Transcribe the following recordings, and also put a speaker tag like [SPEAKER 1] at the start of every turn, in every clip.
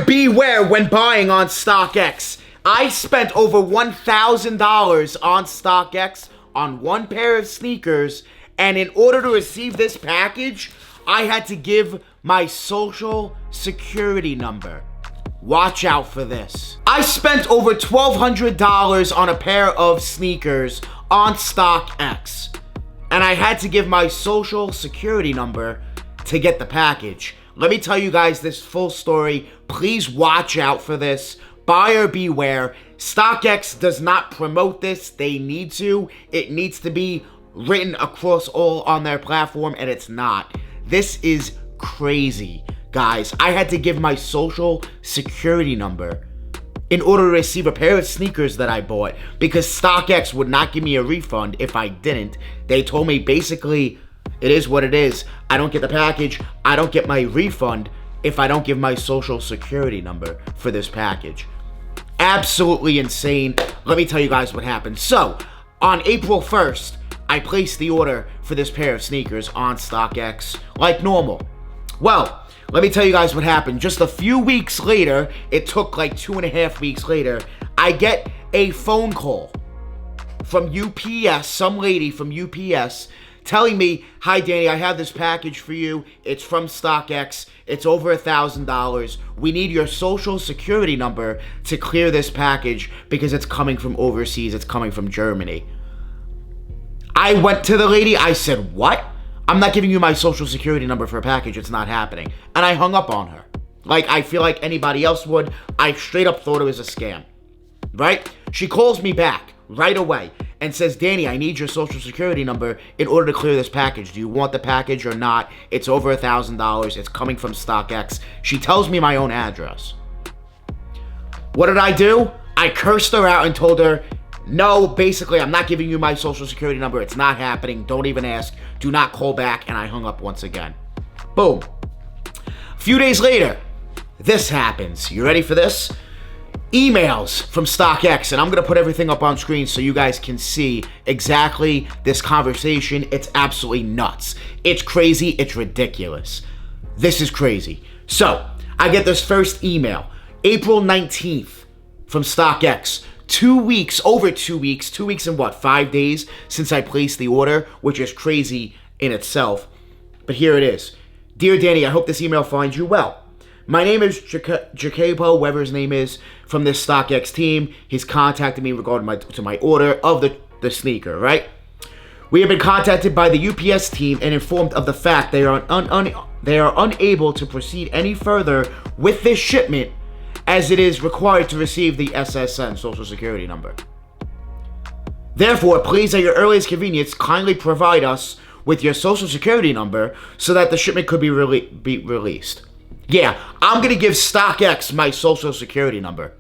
[SPEAKER 1] Buyer beware when buying on StockX. I spent over $1,000 on StockX on one pair of sneakers, and in order to receive this package, I had to give my social security number. Watch out for this. I spent over $1,200 on a pair of sneakers on StockX, and I had to give my social security number to get the package. Let me tell you guys this full story. Please watch out for this. Buyer beware. StockX does not promote this. They need to. It needs to be written across all on their platform, and it's not. This is crazy, guys. I had to give my social security number in order to receive a pair of sneakers that I bought because StockX would not give me a refund if I didn't. They told me basically, it is what it is. I don't get the package. I don't get my refund if I don't give my social security number for this package. Absolutely insane. Let me tell you guys what happened. So, on April 1st, I placed the order for this pair of sneakers on StockX like normal. Well, let me tell you guys what happened. Just a few weeks later, it took like 2.5 weeks later, I get a phone call from UPS, some lady from UPS, telling me, "Hi Danny, I have this package for you. It's from StockX. It's over $1,000. We need your social security number to clear this package because it's coming from overseas. It's coming from Germany." I went to the lady. I said, "What? I'm not giving you my social security number for a package. It's not happening." And I hung up on her. Like I feel like anybody else would. I straight up thought it was a scam. Right? She calls me back right away and says, "Danny, I need your social security number in order to clear this package. Do you want the package or not? It's over $1,000. It's coming from StockX." She tells me my own address. What did I do? I cursed her out and told her, "No, basically, I'm not giving you my social security number. It's not happening. Don't even ask. Do not call back." And I hung up once again. Boom. A few days later, this happens. You ready for this? Emails from StockX, and I'm going to put everything up on screen so you guys can see exactly this conversation. It's absolutely nuts. It's crazy. It's ridiculous. This is crazy. So, I get this first email, April 19th from StockX. 2 weeks, over 2 weeks, 2 weeks and what, 5 days since I placed the order, which is crazy in itself. But here it is. "Dear Danny, I hope this email finds you well. My name is Jacopo, whoever his name is, from this StockX team. He's contacted me regarding my order of the sneaker, right? We have been contacted by the UPS team and informed of the fact they are unable to proceed any further with this shipment as it is required to receive the SSN, Social Security Number. Therefore, please at your earliest convenience, kindly provide us with your Social Security Number so that the shipment could be released." Yeah, I'm going to give StockX my Social Security Number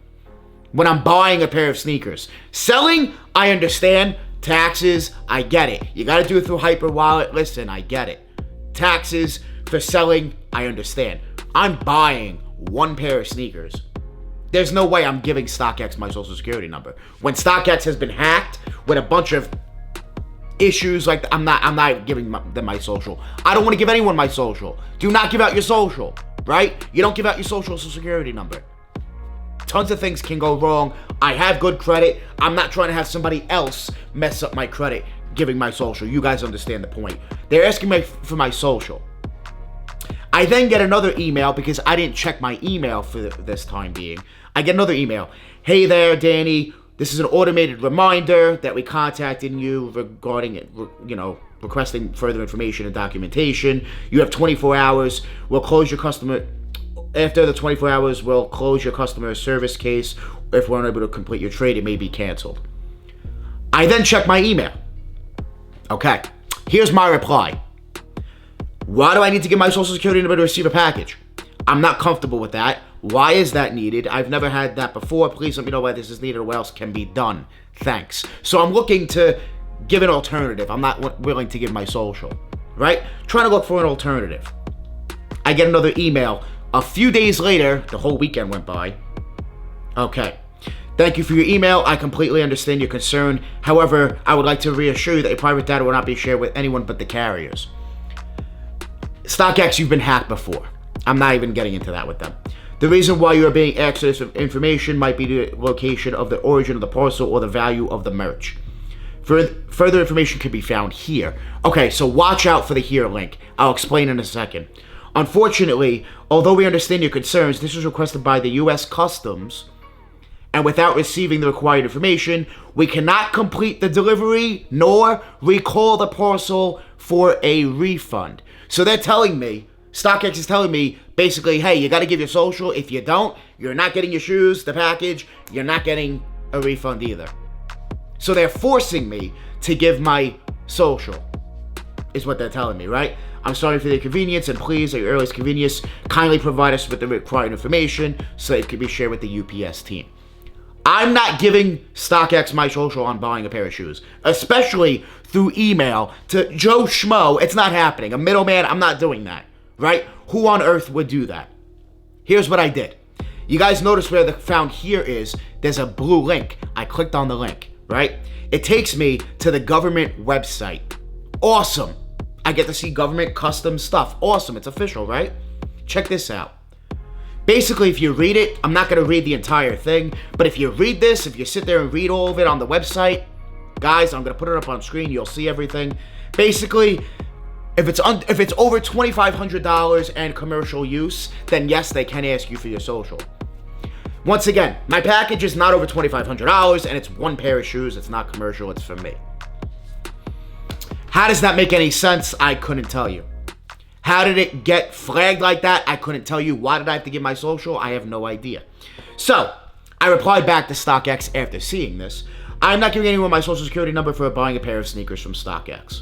[SPEAKER 1] when I'm buying a pair of sneakers. Selling, I understand. Taxes, I get it. You got to do it through HyperWallet. Listen, I get it. Taxes for selling, I understand. I'm buying one pair of sneakers. There's no way I'm giving StockX my Social Security Number. When StockX has been hacked with a bunch of issues like I'm not giving them my social. I don't want to give anyone my social. Do not give out your social. Right? You don't give out your social security number. Tons of things can go wrong. I have good credit. I'm not trying to have somebody else mess up my credit giving my social. You guys understand the point. They're asking me for my social. I then get another email because I didn't check my email for this time being. I get another email. "Hey there, Danny. This is an automated reminder that we contacted you regarding it, requesting further information and documentation. You have 24 hours. We'll close your customer. After the 24 hours, we'll close your customer service case. If we're unable to complete your trade, it may be canceled." I then check my email. Okay, here's my reply. "Why do I need to give my Social Security number to receive a package? I'm not comfortable with that. Why is that needed? I've never had that before. Please let me know why this is needed or what else can be done. Thanks." So I'm looking to give an alternative. I'm not willing to give my social, right? Trying to look for an alternative. I get another email. A few days later, the whole weekend went by. "Okay. Thank you for your email. I completely understand your concern. However, I would like to reassure you that your private data will not be shared with anyone but the carriers. StockX, you've been hacked before. I'm not even getting into that with them. The reason why you are being asked this information might be the location of the origin of the parcel or the value of the merch. Further information can be found here. Okay, so watch out for the here link. I'll explain in a second. Unfortunately, although we understand your concerns, this was requested by the U.S. Customs, and without receiving the required information, we cannot complete the delivery nor recall the parcel for a refund. So they're telling me, StockX is telling me, basically, hey, you got to give your social. If you don't, you're not getting your shoes, the package, you're not getting a refund either. So they're forcing me to give my social, is what they're telling me, right? I'm sorry for the inconvenience, and please, at your earliest convenience, kindly provide us with the required information so it can be shared with the UPS team. I'm not giving StockX my social on buying a pair of shoes, especially through email to Joe Schmo. It's not happening. A middleman, I'm not doing that, right? Who on earth would do that? Here's what I did. You guys notice where the found here is, there's a blue link. I clicked on the link, right? It takes me to the government website. Awesome. I get to see government custom stuff. Awesome. It's official, right? Check this out. Basically, if you read it, I'm not going to read the entire thing, but if you read this, if you sit there and read all of it on the website, guys, I'm going to put it up on screen. You'll see everything. Basically, if it's over $2,500 and commercial use, then yes, they can ask you for your social. Once again, my package is not over $2,500, and it's one pair of shoes. It's not commercial. It's for me. How does that make any sense? I couldn't tell you. How did it get flagged like that? I couldn't tell you. Why did I have to give my social? I have no idea. So, I replied back to StockX after seeing this. I'm not giving anyone my social security number for buying a pair of sneakers from StockX.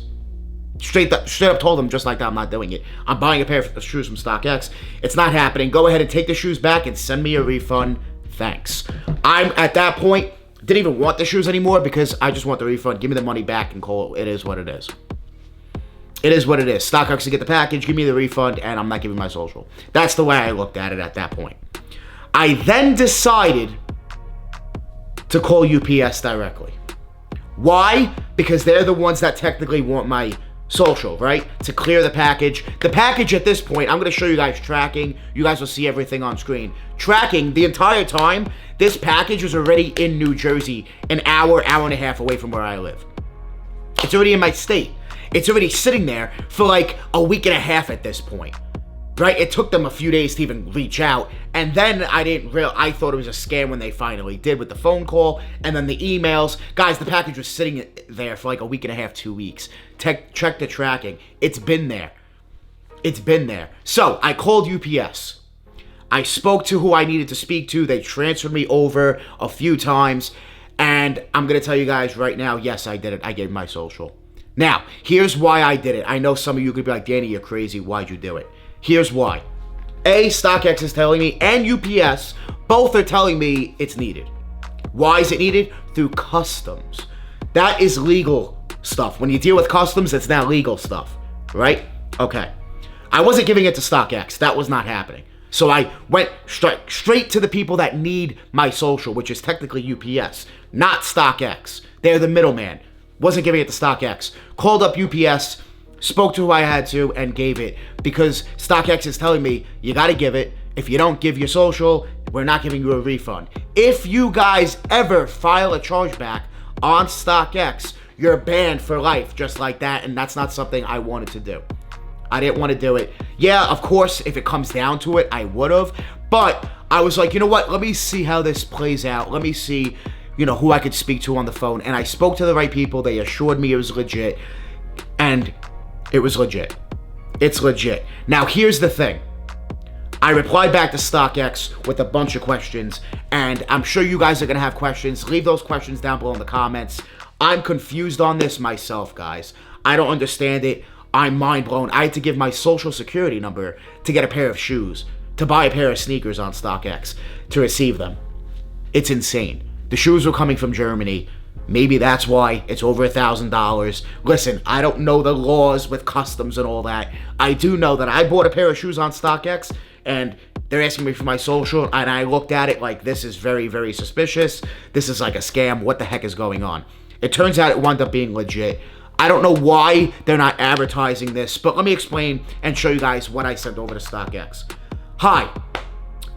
[SPEAKER 1] Straight up told them just like that, I'm not doing it. I'm buying a pair of shoes from StockX. It's not happening. Go ahead and take the shoes back and send me a refund. Thanks. I'm, at that point, didn't even want the shoes anymore because I just want the refund. Give me the money back and call it. It is what it is. It is what it is. StockX to get the package, give me the refund, and I'm not giving my social. That's the way I looked at it at that point. I then decided to call UPS directly. Why? Because they're the ones that technically want my social, right? To clear the package. The package at this point, I'm going to show you guys tracking. You guys will see everything on screen. Tracking, the entire time, this package was already in New Jersey, an hour and a half away from where I live. It's already in my state. It's already sitting there for like a week and a half at this point, right? It took them a few days to even reach out. And then I thought it was a scam when they finally did with the phone call and then the emails. Guys, the package was sitting there for like a week and a half, 2 weeks. Check the tracking. It's been there. It's been there. So I called UPS. I spoke to who I needed to speak to. They transferred me over a few times. And I'm going to tell you guys right now, yes, I did it. I gave my social. Now, here's why I did it. I know some of you could be like, Danny, you're crazy. Why'd you do it? Here's why. A, StockX is telling me, and UPS, both are telling me it's needed. Why is it needed? Through customs. That is legal stuff. When you deal with customs, it's now legal stuff, right? Okay. I wasn't giving it to StockX. That was not happening. So I went straight to the people that need my social, which is technically UPS, not StockX. They're the middleman. Wasn't giving it to StockX. Called up UPS, spoke to who I had to, and gave it. Because StockX is telling me, you gotta give it. If you don't give your social, we're not giving you a refund. If you guys ever file a chargeback on StockX, you're banned for life, just like that, and that's not something I wanted to do. I didn't want to do it. Yeah, of course, if it comes down to it, I would have. But I was like, you know what? Let me see how this plays out. Let me see, who I could speak to on the phone. And I spoke to the right people. They assured me it was legit. And it was legit. It's legit. Now, here's the thing. I replied back to StockX with a bunch of questions. And I'm sure you guys are going to have questions. Leave those questions down below in the comments. I'm confused on this myself, guys. I don't understand it. I'm mind blown. I had to give my social security number to get a pair of shoes, to buy a pair of sneakers on StockX, to receive them. It's insane. The shoes were coming from Germany. Maybe that's why it's over $1,000. Listen, I don't know the laws with customs and all that. I do know that I bought a pair of shoes on StockX, and they're asking me for my social, and I looked at it like, this is very, very suspicious. This is like a scam. What the heck is going on? It turns out it wound up being legit. I don't know why they're not advertising this, but let me explain and show you guys what I sent over to StockX. Hi,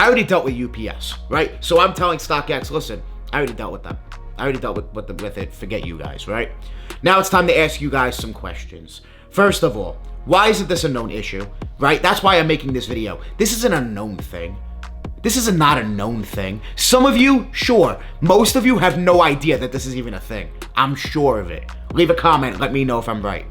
[SPEAKER 1] I already dealt with UPS, right? So I'm telling StockX, listen, I already dealt with them. I already dealt with it. Forget you guys, right? Now it's time to ask you guys some questions. First of all, why isn't this a known issue, right? That's why I'm making this video. This isn't a known thing. This is not a known thing. Some of you, sure. Most of you have no idea that this is even a thing. I'm sure of it. Leave a comment. Let me know if I'm right.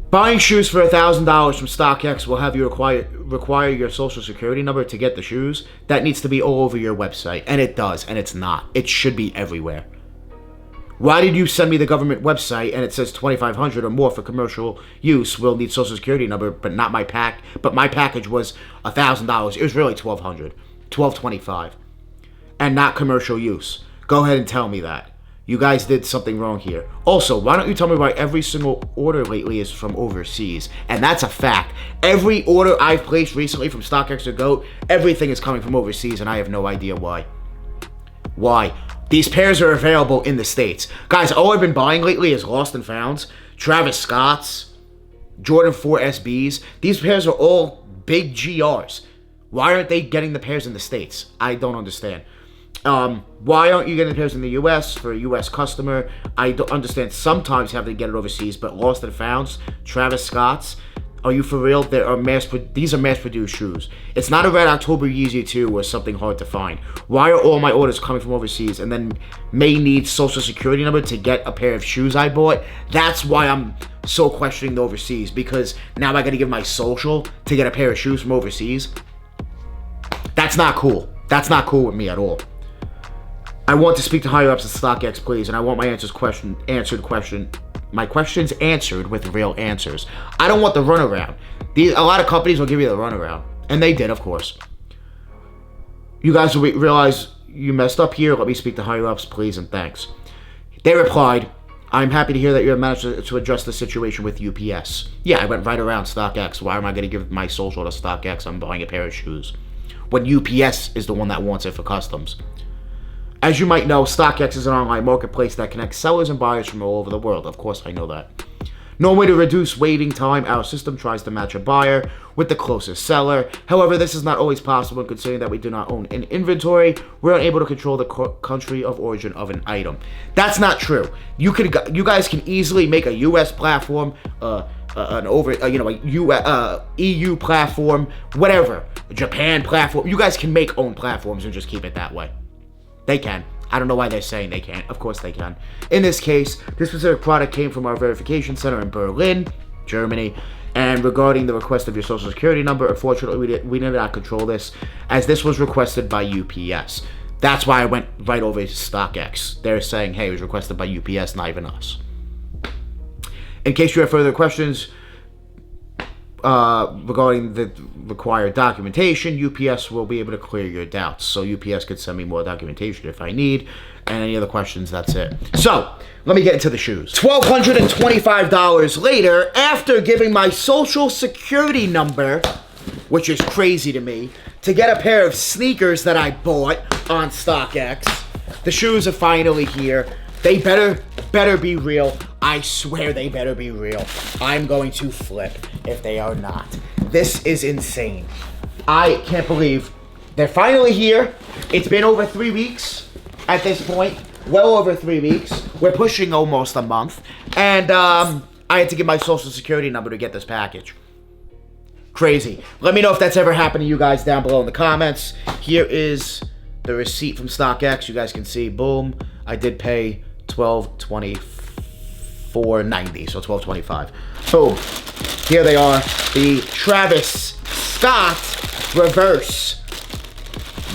[SPEAKER 1] Buying shoes for $1,000 from StockX will have you require your social security number to get the shoes. That needs to be all over your website. And it does, and it's not. It should be everywhere. Why did you send me the government website and it says $2,500 or more for commercial use will need social security number, but not my pack? But my package was $1,000. It was really $1,200, $1,225, and not commercial use. Go ahead and tell me that. You guys did something wrong here. Also, why don't you tell me why every single order lately is from overseas? And that's a fact. Every order I've placed recently from StockX or GOAT, everything is coming from overseas, and I have no idea why. Why? These pairs are available in the States. Guys, all I've been buying lately is Lost and Founds, Travis Scott's, Jordan 4 SBs. These pairs are all big GRs. Why aren't they getting the pairs in the States? I don't understand. Why aren't you getting the pairs in the US for a US customer? I don't understand. Sometimes having to get it overseas, but Lost and Founds, Travis Scott's, are you for real? These are mass-produced shoes. It's not a Red October Yeezy 2 or something hard to find. Why are all my orders coming from overseas and then may need social security number to get a pair of shoes I bought? That's why I'm so questioning the overseas, because now I gotta give my social to get a pair of shoes from overseas. That's not cool. That's not cool with me at all. I want to speak to higher ups at StockX, please, and I want my my questions answered with real answers. I don't want the runaround. A lot of companies will give you the runaround, and they did, of course. You guys will realize you messed up here. Let me speak to higher ups, please, and thanks. They replied, I'm happy to hear that you have managed to address the situation with UPS. Yeah, I went right around StockX. Why am I going to give my social to StockX? I'm buying a pair of shoes when UPS is the one that wants it for customs. As you might know, StockX is an online marketplace that connects sellers and buyers from all over the world. Of course, I know that. Normally, to reduce waiting time, our system tries to match a buyer with the closest seller. However, this is not always possible, considering that we do not own an inventory. We're unable to control the country of origin of an item. That's not true. You guys can easily make a U.S. platform, EU platform, whatever, a Japan platform. You guys can make own platforms and just keep it that way. They can. I don't know why they're saying they can't. Of course they can. In this case, this specific product came from our verification center in Berlin, Germany. And regarding the request of your social security number, unfortunately, we did not control this, as this was requested by UPS. That's why I went right over to StockX. They're saying, hey, it was requested by UPS, not even us. In case you have further questions regarding the required documentation, UPS will be able to clear your doubts. So UPS could send me more documentation if I need. And any other questions, that's it. So, let me get into the shoes. $1,225 later, after giving my social security number, which is crazy to me, to get a pair of sneakers that I bought on StockX, the shoes are finally here. They better be real. I swear they better be real. I'm going to flip if they are not. This is insane. I can't believe they're finally here. It's been over 3 weeks at this point. Well over 3 weeks. We're pushing almost a month. And I had to give my social security number to get this package. Crazy. Let me know if that's ever happened to you guys down below in the comments. Here is the receipt from StockX. You guys can see, boom. I did pay $12.24.90, so $12.25. Boom. Here they are, the Travis Scott reverse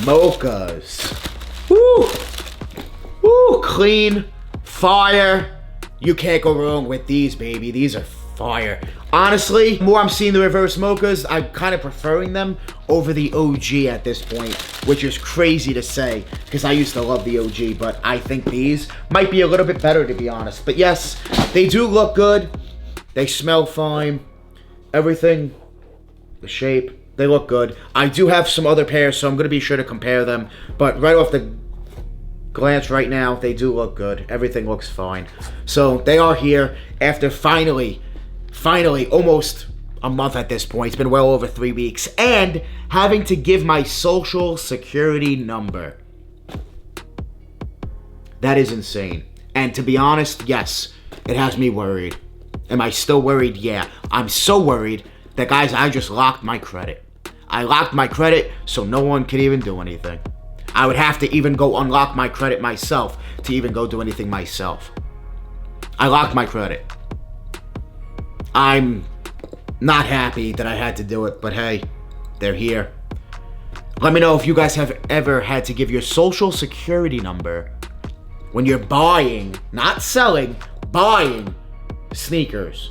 [SPEAKER 1] mochas. Woo! Woo! Clean, fire. You can't go wrong with these, baby. These are fire. Honestly, the more I'm seeing the reverse mochas, I'm kind of preferring them over the OG at this point, which is crazy to say, because I used to love the OG, but I think these might be a little bit better, to be honest. But yes, they do look good. They smell fine. Everything, the shape, they look good. I do have some other pairs, so I'm going to be sure to compare them. But right off the glance right now, they do look good. Everything looks fine. So they are here after finally, almost a month at this point. It's been well over 3 weeks. And having to give my social security number. That is insane. And to be honest, yes, it has me worried. Am I still worried? Yeah. I'm so worried that, guys, I just locked my credit. I locked my credit so no one can even do anything. I would have to even go unlock my credit myself to even go do anything myself. I locked my credit. I'm not happy that I had to do it, but hey, they're here. Let me know if you guys have ever had to give your social security number when you're buying, not selling, buying sneakers.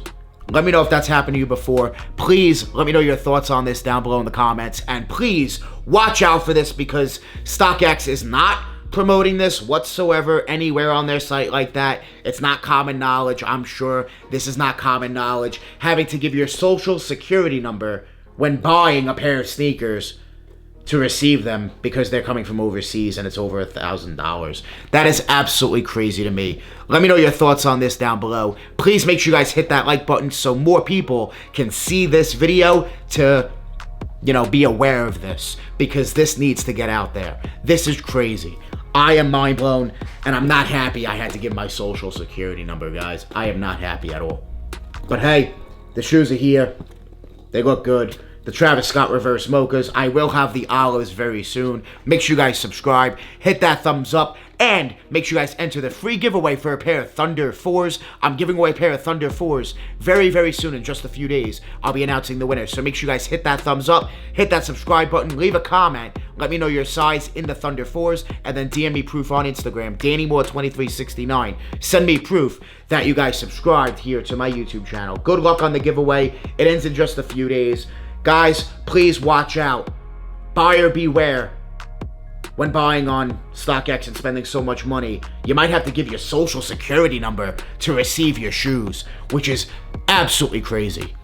[SPEAKER 1] Let me know if that's happened to you before. Please let me know your thoughts on this down below in the comments. And please watch out for this, because StockX is not promoting this whatsoever anywhere on their site like that. It's not common knowledge. I'm sure this is not common knowledge. Having to give your social security number when buying a pair of sneakers to receive them because they're coming from overseas and it's over $1,000. That is absolutely crazy to me. Let me know your thoughts on this down below. Please make sure you guys hit that like button so more people can see this video to, be aware of this, because this needs to get out there. This is crazy. I am mind blown, and I'm not happy I had to give my social security number, guys. I am not happy at all. But hey, the shoes are here. They look good. The Travis Scott reverse mochas. I will have the olives very soon. Make sure you guys subscribe, hit that thumbs up, and make sure you guys enter the free giveaway for a pair of Thunder 4s. I'm giving away a pair of Thunder 4s very, very soon. In just a few days, I'll be announcing the winner. So make sure you guys hit that thumbs up, hit that subscribe button, leave a comment, let me know your size in the Thunder 4s, and then DM me proof on Instagram, DannyMoore2369. Send me proof that you guys subscribed here to my YouTube channel. Good luck on the giveaway. It ends in just a few days. Guys, please watch out. Buyer beware. When buying on StockX and spending so much money, you might have to give your social security number to receive your shoes, which is absolutely crazy.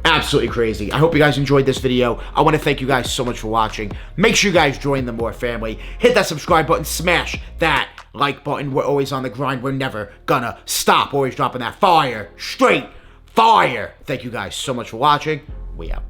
[SPEAKER 1] Absolutely crazy. I hope you guys enjoyed this video. I want to thank you guys so much for watching. Make sure you guys join the Moore family. Hit that subscribe button. Smash that like button. We're always on the grind. We're never gonna stop. Always dropping that fire. Straight fire. Thank you guys so much for watching. We out.